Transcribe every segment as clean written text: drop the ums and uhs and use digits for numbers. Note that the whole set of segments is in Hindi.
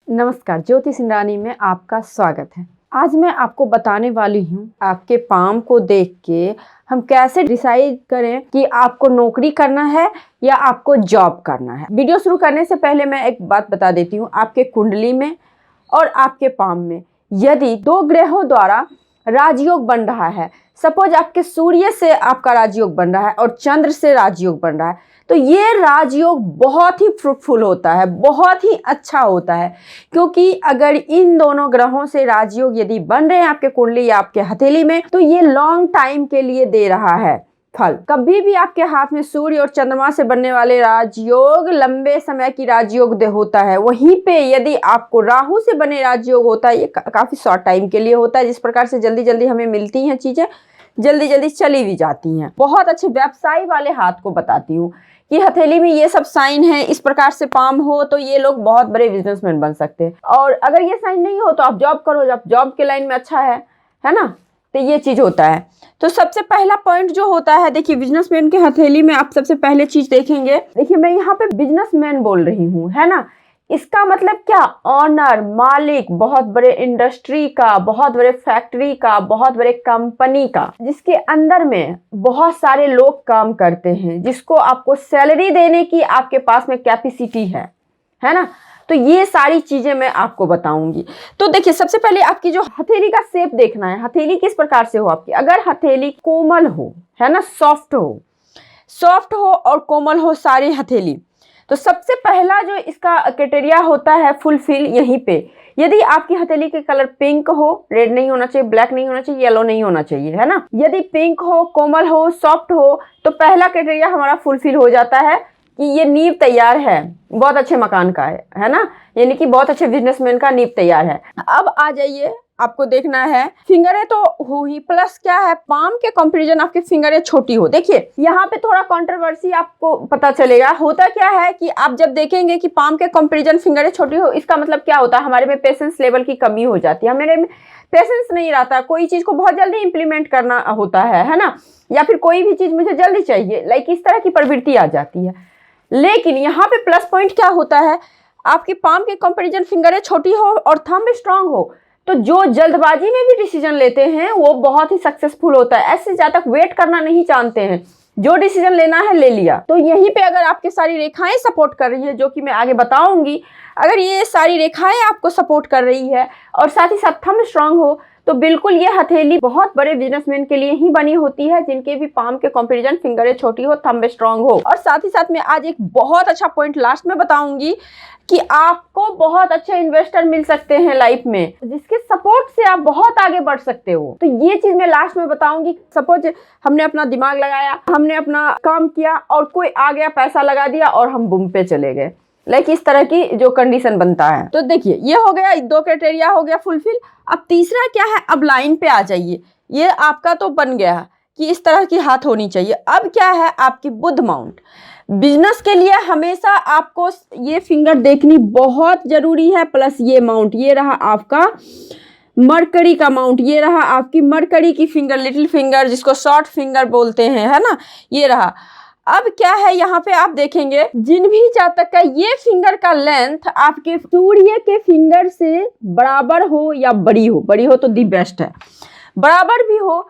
नमस्कार, ज्योति सिंधरानी में आपका स्वागत है। आज मैं आपको बताने वाली हूँ आपके पाम को देख के हम कैसे डिसाइड करें कि आपको नौकरी करना है या आपको जॉब करना है। वीडियो शुरू करने से पहले मैं एक बात बता देती हूँ, आपके कुंडली में और आपके पाम में यदि दो ग्रहों द्वारा राजयोग बन रहा है, सपोज आपके सूर्य से आपका राजयोग बन रहा है और चंद्र से राजयोग बन रहा है, तो ये राजयोग बहुत ही फ्रूटफुल होता है, बहुत ही अच्छा होता है। क्योंकि अगर इन दोनों ग्रहों से राजयोग यदि बन रहे हैं आपके कुंडली या आपके हथेली में, तो ये लॉन्ग टाइम के लिए दे रहा है फल। कभी भी आपके हाथ में सूर्य और चंद्रमा से बनने वाले राजयोग लंबे समय की राजयोग होता है। वहीं पे यदि आपको राहु से बने राजयोग होता है, ये काफी शॉर्ट टाइम के लिए होता है। जिस प्रकार से जल्दी जल्दी हमें मिलती हैं चीजें, जल्दी जल्दी चली भी जाती हैं। बहुत अच्छे व्यवसाय वाले हाथ को बताती हूँ कि हथेली में ये सब साइन है, इस प्रकार से पाम हो तो ये लोग बहुत बड़े बिजनेसमैन बन सकते हैं। और अगर ये साइन नहीं हो तो आप जॉब करो, जब जॉब के लाइन में अच्छा है ना, तो ये चीज होता है। तो सबसे पहला पॉइंट जो होता है, देखिए बिजनेसमैन के हथेली में आप सबसे पहले चीज देखेंगे। देखिए मैं यहाँ पे बिजनेसमैन बोल रही हूँ, है ना, इसका मतलब क्या, ऑनर, मालिक, बहुत बड़े इंडस्ट्री का, बहुत बड़े फैक्ट्री का, बहुत बड़े कंपनी का, जिसके अंदर में बहुत सारे लोग काम करते हैं, जिसको आपको सैलरी देने की आपके पास में कैपेसिटी है ना। तो ये सारी चीजें मैं आपको बताऊंगी। तो देखिए सबसे पहले आपकी जो हथेली का शेप देखना है, हथेली किस प्रकार से हो आपकी। अगर हथेली कोमल हो, है ना, सॉफ्ट हो और कोमल हो सारी हथेली, तो सबसे पहला जो इसका क्राइटेरिया होता है फुलफिल यहीं पे। यदि आपकी हथेली के कलर पिंक हो, रेड नहीं होना चाहिए, ब्लैक नहीं होना चाहिए, येलो नहीं होना चाहिए, है ना। यदि पिंक हो, कोमल हो, सॉफ्ट हो, तो पहला क्राइटेरिया हमारा फुलफिल हो जाता है कि ये नींव तैयार है, बहुत अच्छे मकान का है ना, यानी कि बहुत अच्छे बिजनेसमैन का नींव तैयार है। अब आ जाइए, आपको देखना है फिंगरें तो हो ही, प्लस क्या है, पाम के कंपैरिजन आपके फिंगरें छोटी हो। देखिए यहाँ पे थोड़ा कंट्रोवर्सी आपको पता चलेगा। होता क्या है कि आप जब देखेंगे कि पाम के कंपैरिजन फिंगरें छोटी हो, इसका मतलब क्या होता है, हमारे में पेशेंस लेवल की कमी हो जाती है, हमारे में पेशेंस नहीं रहता, कोई चीज को बहुत जल्दी इंप्लीमेंट करना होता है ना, या फिर कोई भी चीज मुझे जल्दी चाहिए, लाइक इस तरह की प्रवृत्ति आ जाती है। लेकिन यहाँ पे प्लस पॉइंट क्या होता है, आपकी पाम के कंपैरिजन फिंगरें छोटी हो और थंब स्ट्रांग हो, तो जो जल्दबाजी में भी डिसीजन लेते हैं वो बहुत ही सक्सेसफुल होता है। ऐसे ज्यादा वेट करना नहीं जानते हैं, जो डिसीजन लेना है ले लिया। तो यहीं पे अगर आपकी सारी रेखाएं सपोर्ट कर रही है, जो कि मैं आगे बताऊंगी, अगर ये सारी रेखाएं आपको सपोर्ट कर रही है और साथ ही साथ थंब स्ट्रांग हो, तो बिल्कुल ये हथेली बहुत बड़े बिजनेसमैन के लिए ही बनी होती है, जिनके भी पाम के कंपैरिजन फिंगरें छोटी हो, थंब स्ट्रांग हो। और साथ ही साथ मैं आज एक बहुत अच्छा पॉइंट लास्ट में बताऊंगी कि आपको बहुत अच्छे इन्वेस्टर मिल सकते हैं लाइफ में, जिसके सपोर्ट से आप बहुत आगे बढ़ सकते हो। तो ये चीज मैं लास्ट में बताऊंगी। सपोज हमने अपना दिमाग लगाया, हमने अपना काम किया और कोई आ गया, पैसा लगा दिया और हम बूम पे चले गए, लाइक इस तरह की जो कंडीशन बनता है। तो देखिए ये हो गया, दो क्राइटेरिया हो गया फुलफिल। अब तीसरा क्या है, अब लाइन पे आ जाइए। ये आपका तो बन गया कि इस तरह की हाथ होनी चाहिए। अब क्या है, आपकी बुध माउंट। बिजनेस के लिए हमेशा आपको ये फिंगर देखनी बहुत जरूरी है, प्लस ये माउंट, ये रहा आपका मरकरी का माउंट, ये रहा आपकी मरकरी की फिंगर, लिटिल फिंगर जिसको शॉर्ट फिंगर बोलते हैं, है ना, ये रहा। अब क्या है, यहाँ पे आप देखेंगे जिन भी जातक का ये फिंगर का लेंथ आपके सूर्य के फिंगर से बराबर हो या बड़ी हो तो दी बेस्ट है, बराबर भी हो,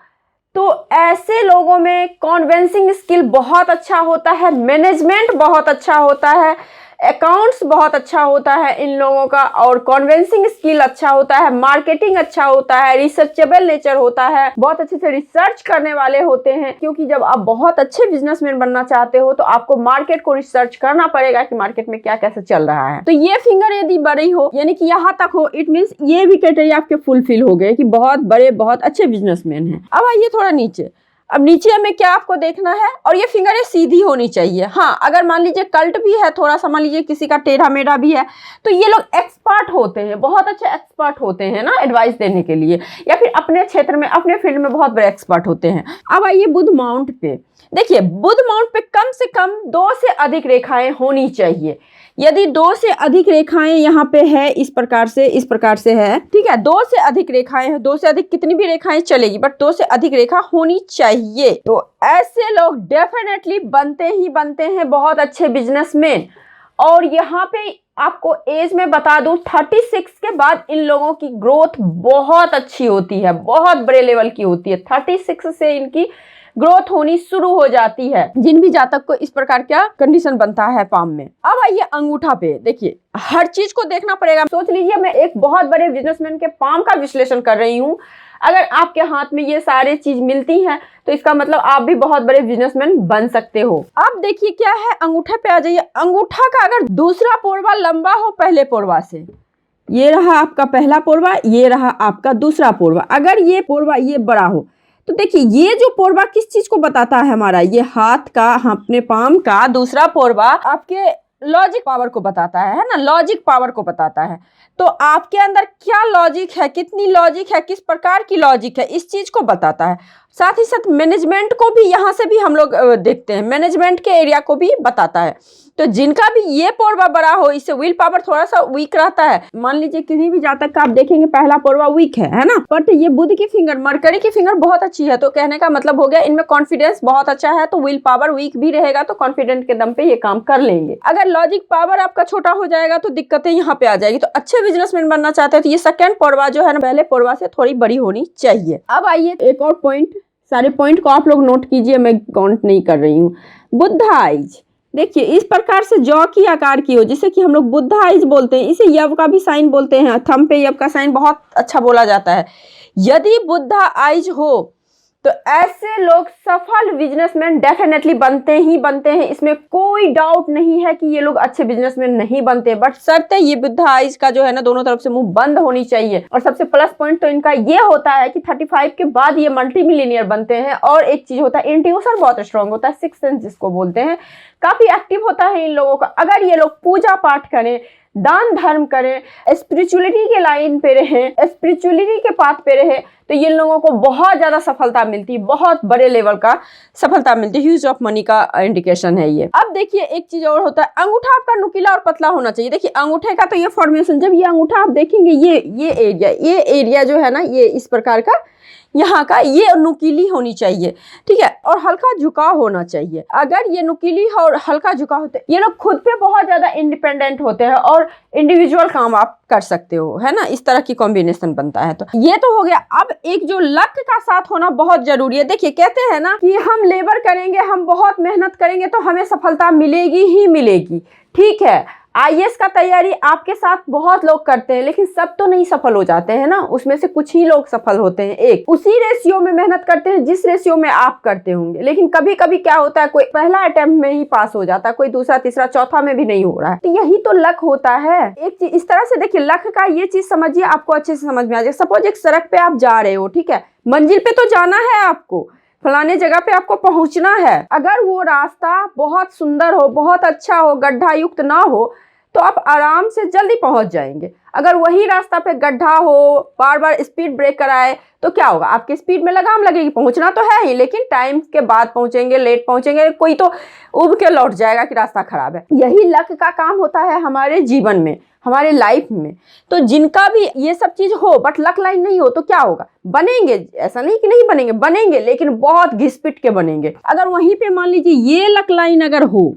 तो ऐसे लोगों में कॉन्विंसिंग स्किल बहुत अच्छा होता है, मैनेजमेंट बहुत अच्छा होता है, अकाउंट्स बहुत अच्छा होता है इन लोगों का, और कॉन्विंसिंग स्किल अच्छा होता है, मार्केटिंग अच्छा होता है, रिसर्चेबल नेचर होता है, बहुत अच्छे से रिसर्च करने वाले होते हैं। क्योंकि जब आप बहुत अच्छे बिजनेसमैन बनना चाहते हो तो आपको मार्केट को रिसर्च करना पड़ेगा कि मार्केट में क्या कैसे चल रहा है। तो ये फिंगर यदि बड़ी हो, यानी कि यहाँ तक हो, इट मीन्स ये भी क्राइटेरिया आपके फुलफिल हो गए कि बहुत बड़े, बहुत अच्छे बिजनेसमैन हैं। अब आइए थोड़ा नीचे। अब नीचे में क्या आपको देखना है, और ये फिंगरें सीधी होनी चाहिए। हाँ, अगर मान लीजिए कल्ट भी है, थोड़ा सा मान लीजिए किसी का टेढ़ा मेढ़ा भी है, तो ये लोग एक्सपर्ट होते हैं, बहुत अच्छे एक्सपर्ट होते हैं ना एडवाइस देने के लिए, या फिर अपने क्षेत्र में, अपने फील्ड में बहुत बड़े एक्सपर्ट होते हैं। अब आइए बुध माउंट पे। देखिए बुध माउंट पे कम से कम 2 से अधिक रेखाएं होनी चाहिए। यदि 2 से अधिक रेखाएं यहाँ पे है, इस प्रकार से है, ठीक है, 2 से अधिक रेखाएं हैं, 2 से अधिक कितनी भी रेखाएं चलेगी, बट 2 से अधिक रेखा होनी चाहिए। तो ऐसे लोग डेफिनेटली बनते ही बनते हैं बहुत अच्छे बिजनेसमैन। और यहाँ पे आपको एज में बता दूं 36 के बाद इन लोगों की ग्रोथ बहुत अच्छी होती है, बहुत बड़े लेवल की होती है। 36 से इनकी ग्रोथ होनी शुरू हो जाती है जिन भी जातक को इस प्रकार का कंडीशन बनता है पाम में। अब आइए अंगूठा पे, देखिए हर चीज को देखना पड़ेगा। सोच लीजिए मैं एक बहुत बड़े बिजनेसमैन के पाम का विश्लेषण कर रही हूँ, अगर आपके हाथ में ये सारे चीज मिलती हैं तो इसका मतलब आप भी बहुत बड़े बिजनेसमैन बन सकते हो। अब देखिए क्या है, अंगूठे पे आ जाइए। अंगूठा का अगर दूसरा पोरवा लंबा हो पहले पोरवा से, ये रहा आपका पहला पोरवा, ये रहा आपका दूसरा पोरवा, अगर ये पोरवा ये बड़ा हो तो देखिए ये जो पोरवा किस चीज को बताता है, हमारा ये हाथ का, अपने पाम का दूसरा पोरवा आपके लॉजिक पावर को बताता है ना, लॉजिक पावर को बताता है। तो आपके अंदर क्या लॉजिक है, कितनी लॉजिक है, किस प्रकार की लॉजिक है, इस चीज को बताता है। साथ ही साथ मैनेजमेंट को भी यहाँ से भी हम लोग देखते हैं, मैनेजमेंट के एरिया को भी बताता है। तो जिनका भी ये पोरवा बड़ा हो, इससे विल पावर थोड़ा सा वीक रहता है। मान लीजिए किसी भी जातक का आप देखेंगे पहला पोरवा वीक है ना, बट ये बुध की फिंगर, मरकरी की फिंगर बहुत अच्छी है, तो कहने का मतलब हो गया इनमें कॉन्फिडेंस बहुत अच्छा है, तो विल पावर वीक भी रहेगा तो कॉन्फिडेंट के दम पे ये काम कर लेंगे। अगर लॉजिक पावर आपका छोटा हो जाएगा तो दिक्कतें यहाँ पे आ जाएगी। तो अच्छे बिजनेसमैन बनना चाहते हैं तो ये सेकंड पोरवा जो है ना, पहले पोरवा से थोड़ी बड़ी होनी चाहिए। अब आइए एक और पॉइंट, सारे पॉइंट को आप लोग नोट कीजिए, मैं काउंट नहीं कर रही हूँ। बुद्धा आइज, देखिए इस प्रकार से जौ की आकार की हो, जिसे कि हम लोग बुद्धा आइज बोलते हैं, इसे यव का भी साइन बोलते हैं। थंब पे यव का साइन बहुत अच्छा बोला जाता है। यदि बुद्धा आइज हो तो ऐसे लोग सफल बिजनेसमैन डेफिनेटली बनते ही बनते हैं, इसमें कोई डाउट नहीं है कि ये लोग अच्छे बिजनेसमैन नहीं बनते। बट शर्त है ये बुद्धा आइज का जो है ना, दोनों तरफ से मुंह बंद होनी चाहिए। और सबसे प्लस पॉइंट तो इनका ये होता है कि 35 के बाद ये मल्टी मिलियनियर बनते हैं। और एक चीज होता है, इंट्यूशन बहुत स्ट्रांग होता है, सिक्स सेंस जिसको बोलते हैं, काफी एक्टिव होता है इन लोगों का। अगर ये लोग पूजा पाठ करें, दान धर्म करें, स्पिरिचुअलिटी के लाइन पे रहें, स्पिरिचुअलिटी के पाथ पे रहें, तो ये लोगों को बहुत ज्यादा सफलता मिलती है, बहुत बड़े लेवल का सफलता मिलती है। ह्यूज ऑफ मनी का इंडिकेशन है ये। अब देखिए एक चीज और होता है, अंगूठा आपका नुकीला और पतला होना चाहिए। देखिए अंगूठे का तो ये फॉर्मेशन, जब ये अंगूठा आप देखेंगे, ये एरिया जो है ना, ये इस प्रकार का यहाँ का ये नुकीली होनी चाहिए, ठीक है, और हल्का झुकाव होना चाहिए। अगर ये नुकीली और हल्का झुकाव होते, ये लोग खुद पे बहुत ज्यादा इंडिपेंडेंट होते हैं और इंडिविजुअल काम आप कर सकते हो, है ना, इस तरह की कॉम्बिनेशन बनता है। तो ये तो हो गया। अब एक जो लक का साथ होना बहुत जरूरी है। देखिए कहते हैं ना कि हम लेबर करेंगे, हम बहुत मेहनत करेंगे तो हमें सफलता मिलेगी ही मिलेगी। ठीक है, आईएएस का तैयारी आपके साथ बहुत लोग करते हैं, लेकिन सब तो नहीं सफल हो जाते हैं ना, उसमें से कुछ ही लोग सफल होते हैं। एक उसी रेशियो में मेहनत करते हैं जिस रेशियो में आप करते होंगे, लेकिन कभी कभी क्या होता है, कोई पहला अटेम्प्ट में ही पास हो जाता है, कोई दूसरा तीसरा चौथा में भी नहीं हो रहा है। तो यही तो लक होता है। एक चीज इस तरह से देखिए, लक का ये चीज समझिए, आपको अच्छे से समझ में आ जाए। सपोज एक सड़क पे आप जा रहे हो, ठीक है, मंजिल पे तो जाना है आपको, फलाने जगह पे आपको पहुंचना है। अगर वो रास्ता बहुत सुंदर हो, बहुत अच्छा हो, गड्ढा युक्त ना हो, तो आप आराम से जल्दी पहुंच जाएंगे। अगर वही रास्ता पे गड्ढा हो, बार बार स्पीड ब्रेकर आए, तो क्या होगा, आपकी स्पीड में लगाम लगेगी। पहुंचना तो है ही, लेकिन टाइम के बाद पहुंचेंगे, लेट पहुंचेंगे, कोई तो उब के लौट जाएगा कि रास्ता खराब है। यही लक का काम होता है हमारे जीवन में, हमारे लाइफ में। तो जिनका भी ये सब चीज हो बट लक लाइन नहीं हो, तो क्या होगा, बनेंगे, ऐसा नहीं कि नहीं बनेंगे, बनेंगे, लेकिन बहुत घिस-पिट के बनेंगे। अगर वहीं पे मान लीजिए ये लक लाइन अगर हो,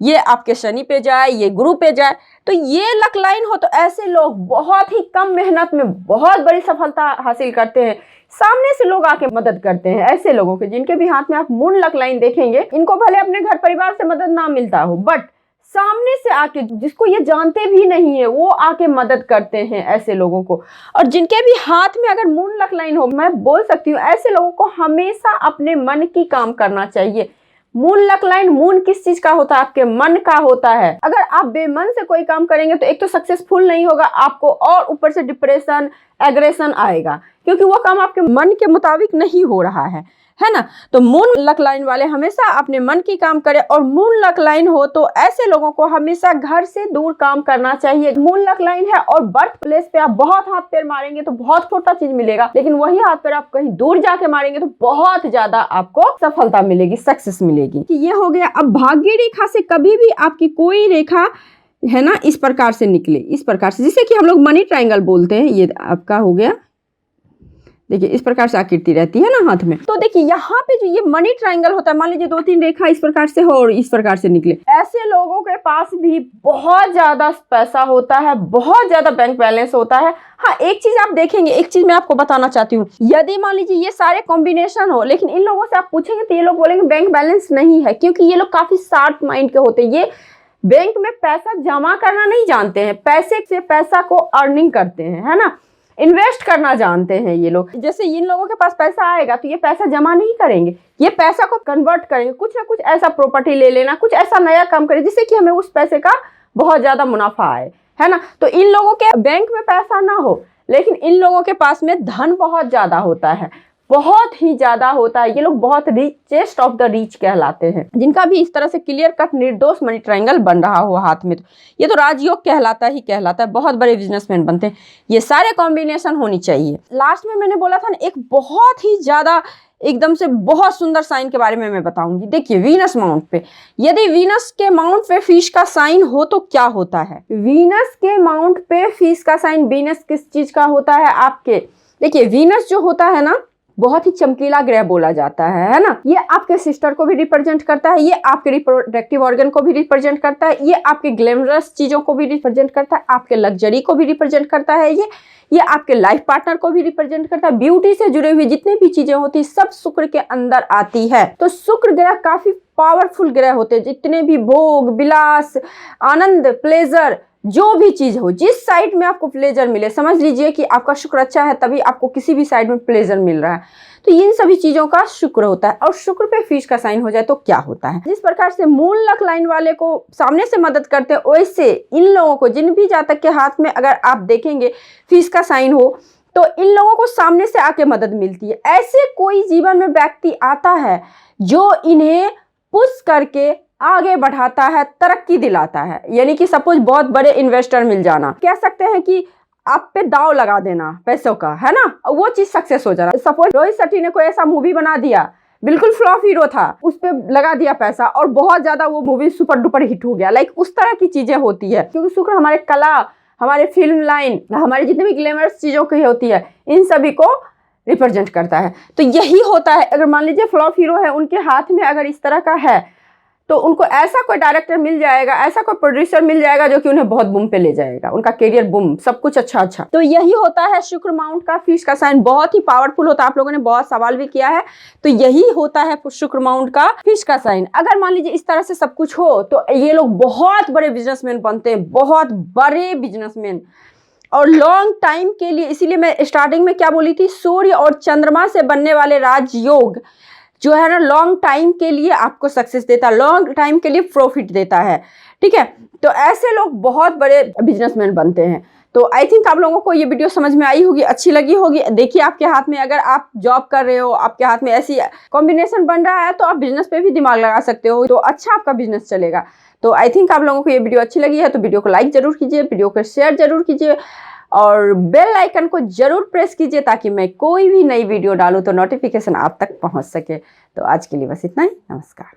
ये आपके शनि पे जाए, ये गुरु पे जाए, तो ये लक लाइन हो, तो ऐसे लोग बहुत ही कम मेहनत में बहुत बड़ी सफलता हासिल करते हैं। सामने से लोग आके मदद करते हैं ऐसे लोगों के, जिनके भी हाथ में आप मून लक लाइन देखेंगे, इनको भले अपने घर परिवार से मदद ना मिलता हो, बट सामने से आके, जिसको ये जानते भी नहीं है, वो आके मदद करते हैं ऐसे लोगों को। और जिनके भी हाथ में अगर मून लक लाइन हो, मैं बोल सकती हूँ ऐसे लोगों को हमेशा अपने मन की काम करना चाहिए। मून लक लाइन, मून किस चीज का होता है, आपके मन का होता है। अगर आप बेमन से कोई काम करेंगे तो एक तो सक्सेसफुल नहीं होगा आपको, और ऊपर से डिप्रेशन, एग्रेशन आएगा, क्योंकि वो काम आपके मन के मुताबिक नहीं हो रहा है ना। तो मून लक लाइन वाले हमेशा अपने मन की काम करें। और मून लक लाइन हो तो ऐसे लोगों को हमेशा घर से दूर काम करना चाहिए। मून लक लाइन है और बर्थ प्लेस पे आप बहुत हाथ पैर मारेंगे तो बहुत छोटा चीज मिलेगा, लेकिन वही हाथ पैर आप कहीं दूर जाके मारेंगे तो बहुत ज्यादा आपको सफलता मिलेगी, सक्सेस मिलेगी। कि ये हो गया। अब भाग्य रेखा से कभी भी आपकी कोई रेखा है ना इस प्रकार से निकले, इस प्रकार से, जिसे कि हम लोग मनी ट्रायंगल बोलते हैं, ये आपका हो गया देखिए इस प्रकार से आकृति रहती है ना हाथ में। तो देखिए यहाँ पे जो ये मनी ट्रायंगल होता है, मान लीजिए 2-3 रेखा इस प्रकार से हो और इस प्रकार से निकले, ऐसे लोगों के पास भी बहुत ज्यादा पैसा होता है, बहुत ज्यादा बैंक बैलेंस होता है। हाँ, एक चीज आप देखेंगे, एक चीज मैं आपको बताना चाहती हूँ, यदि मान लीजिए ये सारे कॉम्बिनेशन हो, लेकिन इन लोगों से आप पूछेंगे तो ये लोग बोलेंगे बैंक बैलेंस नहीं है, क्योंकि ये लोग काफी शार्प माइंड के होते हैं। ये बैंक में पैसा जमा करना नहीं जानते हैं, पैसे से पैसा को अर्निंग करते हैं, है ना, इन्वेस्ट करना जानते हैं ये लोग। जैसे इन लोगों के पास पैसा आएगा तो ये पैसा जमा नहीं करेंगे, ये पैसा को कन्वर्ट करेंगे, कुछ ना कुछ ऐसा प्रॉपर्टी ले लेना, कुछ ऐसा नया काम करें जिससे कि हमें उस पैसे का बहुत ज्यादा मुनाफा आए, है ना। तो इन लोगों के बैंक में पैसा ना हो, लेकिन इन लोगों के पास में धन बहुत ज्यादा होता है, बहुत ही ज्यादा होता है। ये लोग बहुत रिचेस्ट ऑफ द रिच कहलाते हैं, जिनका भी इस तरह से क्लियर कट निर्दोष मनी ट्रायंगल बन रहा हो हाथ में, तो ये तो राजयोग कहलाता ही कहलाता है, बहुत बड़े बिजनेसमैन बनते हैं। ये सारे कॉम्बिनेशन होनी चाहिए। लास्ट में मैंने बोला था ना, एक बहुत ही ज्यादा एकदम से बहुत सुंदर साइन के बारे में मैं बताऊंगी। देखिए वीनस माउंट पे, यदि वीनस के माउंट पे फिश का साइन हो तो क्या होता है। वीनस के माउंट पे फिश का साइन, वीनस किस चीज का होता है आपके, देखिए वीनस जो होता है ना, बहुत ही चमकीला ग्रह बोला जाता है ना। ये आपके सिस्टर को भी रिप्रेजेंट करता है, ये आपके रिप्रोडक्टिव ऑर्गन को भी रिप्रेजेंट करता है, ये आपके ग्लैमरस चीजों को भी रिप्रेजेंट करता है, आपके लग्जरी को भी रिप्रेजेंट करता है, ये आपके लाइफ पार्टनर को भी रिप्रेजेंट करता है। ब्यूटी से जुड़े हुए जितने भी चीजें होती है सब शुक्र के अंदर आती है। तो शुक्र ग्रह काफी पावरफुल ग्रह होते हैं। जितने भी भोग विलास, आनंद, प्लेजर, जो भी चीज हो, जिस साइड में आपको प्लेजर मिले, समझ लीजिए कि आपका शुक्र अच्छा है तभी आपको किसी भी साइड में प्लेजर मिल रहा है, तो इन सभी चीजों का शुक्र होता है। और शुक्र पे फिश का साइन हो जाए तो क्या होता है। जिस प्रकार से मून लक लाइन वाले को सामने से मदद करते हैं, वैसे इन लोगों को, जिन भी जातक के हाथ में अगर आप देखेंगे फिश का साइन हो, तो इन लोगों को सामने से आके मदद मिलती है। ऐसे कोई जीवन में व्यक्ति आता है जो इन्हें पुश करके आगे बढ़ाता है, तरक्की दिलाता है। यानी कि सपोज बहुत बड़े इन्वेस्टर मिल जाना, कह सकते हैं कि आप पे दाव लगा देना पैसों का, है ना, वो चीज सक्सेस हो जाना। सपोज रोहित शेट्टी ने कोई ऐसा मूवी बना दिया, बिल्कुल फ्लॉप हीरो था, उस पे लगा दिया पैसा और बहुत ज्यादा वो मूवी सुपर डुपर हिट हो गया। लाइक उस तरह की चीजें होती है, क्योंकि शुक्र हमारे कला, हमारे फिल्म लाइन, हमारे जितने भी ग्लैमरस चीजों की होती है, इन सभी को रिप्रेजेंट करता है। तो यही होता है, अगर मान लीजिए फ्लॉप हीरो है, उनके हाथ में अगर इस तरह का है, तो उनको ऐसा कोई डायरेक्टर मिल जाएगा, ऐसा कोई प्रोड्यूसर मिल जाएगा जो कि उन्हें बहुत बूम पे ले जाएगा, उनका करियर बूम, सब कुछ अच्छा। तो यही होता है शुक्र माउंट का फिश का साइन, बहुत ही पावरफुल होता है। आप लोगों ने बहुत सवाल भी किया है, तो यही होता है शुक्र माउंट का फिश का साइन। अगर मान लीजिए इस तरह से सब कुछ हो तो ये लोग बहुत बड़े बिजनेसमैन बनते हैं, बहुत बड़े बिजनेसमैन, और लॉन्ग टाइम के लिए। इसीलिए मैं स्टार्टिंग में क्या बोली थी, सूर्य और चंद्रमा से बनने वाले राजयोग जो है ना, लॉन्ग टाइम के लिए आपको सक्सेस देता है, लॉन्ग टाइम के लिए प्रॉफिट देता है, ठीक है। तो ऐसे लोग बहुत बड़े बिजनेसमैन बनते हैं। तो आई थिंक आप लोगों को ये वीडियो समझ में आई होगी, अच्छी लगी होगी। देखिए आपके हाथ में, अगर आप जॉब कर रहे हो, आपके हाथ में ऐसी कॉम्बिनेशन बन रहा है, तो आप बिजनेस पे भी दिमाग लगा सकते हो, तो अच्छा आपका बिजनेस चलेगा। तो आई थिंक आप लोगों को ये वीडियो अच्छी लगी है, तो वीडियो को लाइक जरूर कीजिए, वीडियो को शेयर जरूर कीजिए और बेल आइकन को जरूर प्रेस कीजिए, ताकि मैं कोई भी नई वीडियो डालूं तो नोटिफिकेशन आप तक पहुंच सके। तो आज के लिए बस इतना ही, नमस्कार।